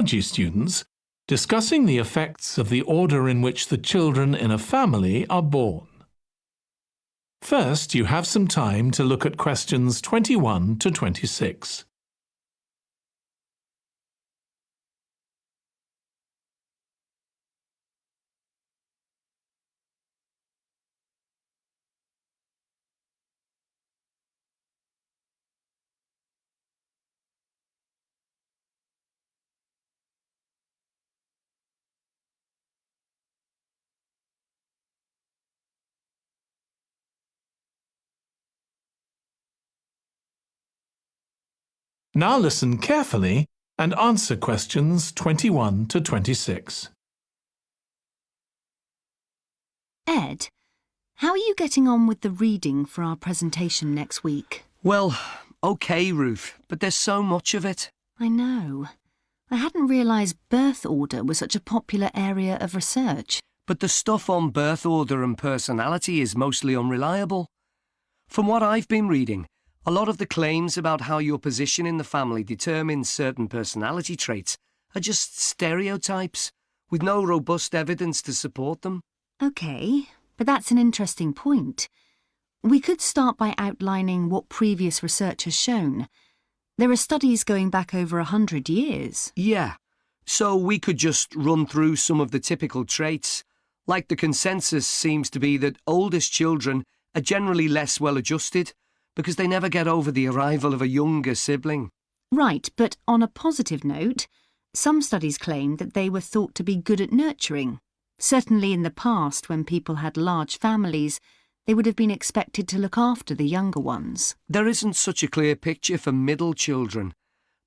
Biology students discussing the effects of the order in which the children in a family are born. First, you have some time to look at questions 21 to 26. Now listen carefully and answer questions 21 to 26. Ed, how are you getting on with the reading for our presentation next week? Well, OK, Ruth, but there's so much of it. I know. I hadn't realised birth order was such a popular area of research. But the stuff on birth order and personality is mostly unreliable. From what I've been reading, a lot of the claims about how your position in the family determines certain personality traits are just stereotypes, with no robust evidence to support them. OK, but that's an interesting point. We could start by outlining what previous research has shown. There are studies going back over 100 years. Yeah, so we could just run through some of the typical traits. Like the consensus seems to be that oldest children are generally less well-adjusted because they never get over the arrival of a younger sibling. Right, but on a positive note, some studies claim that they were thought to be good at nurturing. Certainly in the past, when people had large families, they would have been expected to look after the younger ones. There isn't such a clear picture for middle children,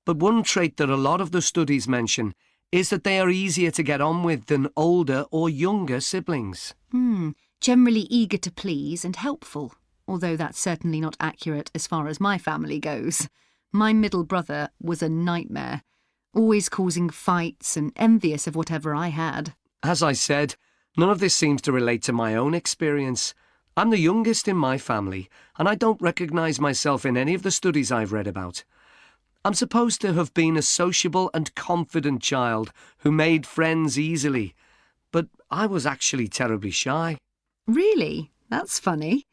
but one trait that a lot of the studies mention is that they are easier to get on with than older or younger siblings. Generally eager to please and helpful, although that's certainly not accurate as far as my family goes. My middle brother was a nightmare, always causing fights and envious of whatever I had. As I said, none of this seems to relate to my own experience. I'm the youngest in my family, and I don't recognise myself in any of the studies I've read about. I'm supposed to have been a sociable and confident child who made friends easily, but I was actually terribly shy. Really? That's funny.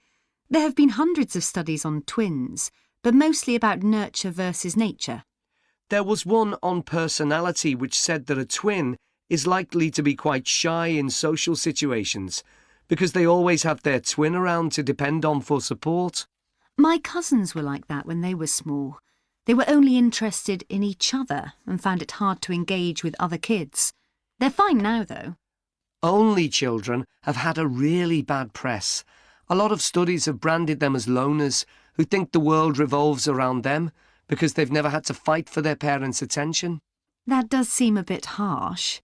There have been hundreds of studies on twins, but mostly about nurture versus nature. There was one on personality which said that a twin is likely to be quite shy in social situations because they always have their twin around to depend on for support. My cousins were like that when they were small. They were only interested in each other and found it hard to engage with other kids. They're fine now, though. Only children have had a really bad press. A lot of studies have branded them as loners who think the world revolves around them because they've never had to fight for their parents' attention. That does seem a bit harsh.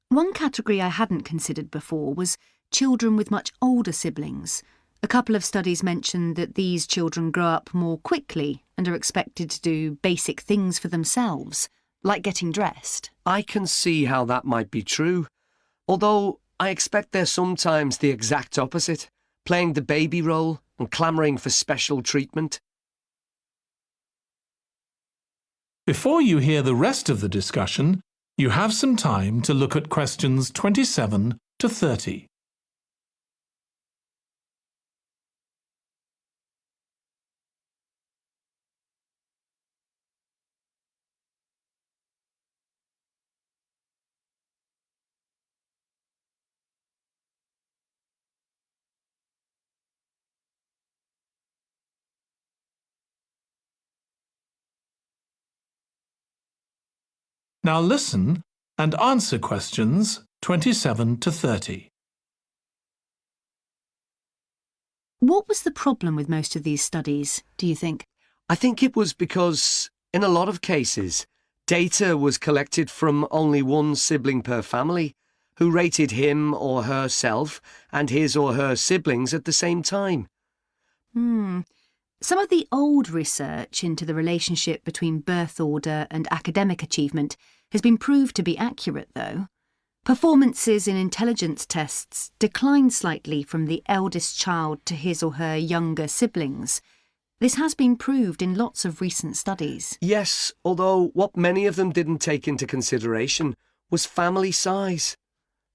One category I hadn't considered before was children with much older siblings. A couple of studies mentioned that these children grow up more quickly and are expected to do basic things for themselves, like getting dressed. I can see how that might be true, although I expect they're sometimes the exact opposite, playing the baby role and clamouring for special treatment. Before you hear the rest of the discussion, you have some time to look at questions 27 to 30. Now listen and answer questions 27 to 30. What was the problem with most of these studies, do you think? I think it was because, in a lot of cases, data was collected from only one sibling per family, who rated him or herself and his or her siblings at the same time. Some of the old research into the relationship between birth order and academic achievement has been proved to be accurate, though. Performances in intelligence tests declined slightly from the eldest child to his or her younger siblings. This has been proved in lots of recent studies. Yes, although what many of them didn't take into consideration was family size.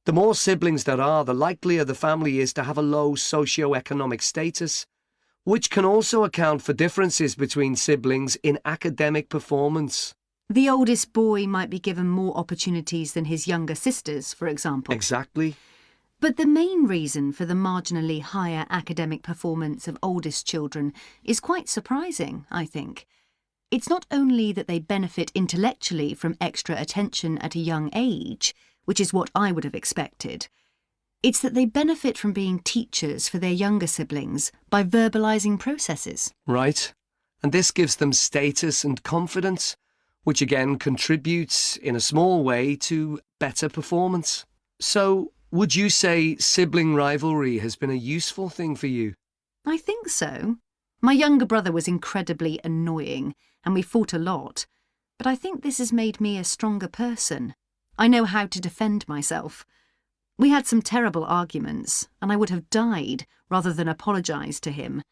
The more siblings there are, the likelier the family is to have a low socio-economic status, which can also account for differences between siblings in academic performance. The oldest boy might be given more opportunities than his younger sisters, for example. Exactly. But the main reason for the marginally higher academic performance of oldest children is quite surprising, I think. It's not only that they benefit intellectually from extra attention at a young age, which is what I would have expected. It's that they benefit from being teachers for their younger siblings by verbalising processes. Right. And this gives them status and confidence, which again contributes in a small way to better performance. So, would you say sibling rivalry has been a useful thing for you? I think so. My younger brother was incredibly annoying, and we fought a lot. But I think this has made me a stronger person. I know how to defend myself. We had some terrible arguments, and I would have died rather than apologise to him.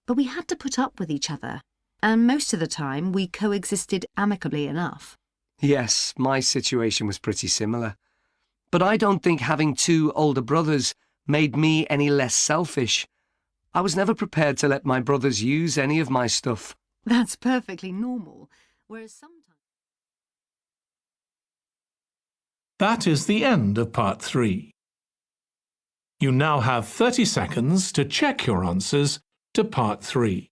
But we had to put up with each other, and most of the time we coexisted amicably enough. Yes, my situation was pretty similar. But I don't think having two older brothers made me any less selfish. I was never prepared to let my brothers use any of my stuff. That's perfectly normal, whereas sometimes... That is the end of part 3. You now have 30 seconds to check your answers to part 3.